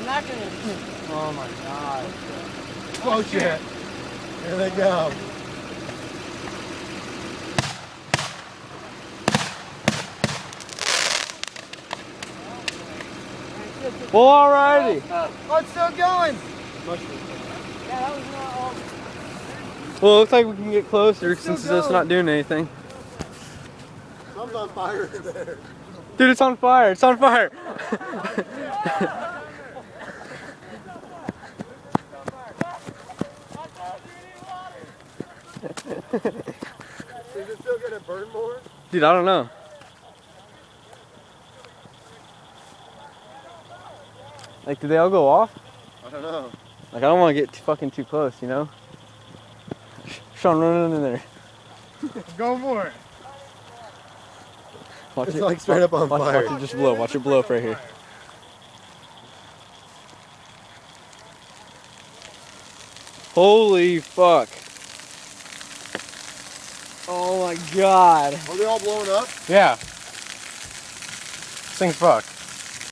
I'm not gonna. Oh my god. Oh shit. Here they go. Well, alrighty. Oh, it's still going. Yeah, that was not all. Well, it looks like we can get closer It's still since it's going. not doing anything. Something's on fire in there. Dude, it's on fire. It's on fire. Is it still gonna burn more? Dude, I don't know. Like, do they all go off? I don't know. Like, I don't want to get fucking too close, you know? Sean, run in there. Go for it. Watch It's it. like straight up on fire. Watch it just blow. Watch it blow up right here. Holy fuck. Oh my god. Are they all blowing up? Yeah. This thing's fucked.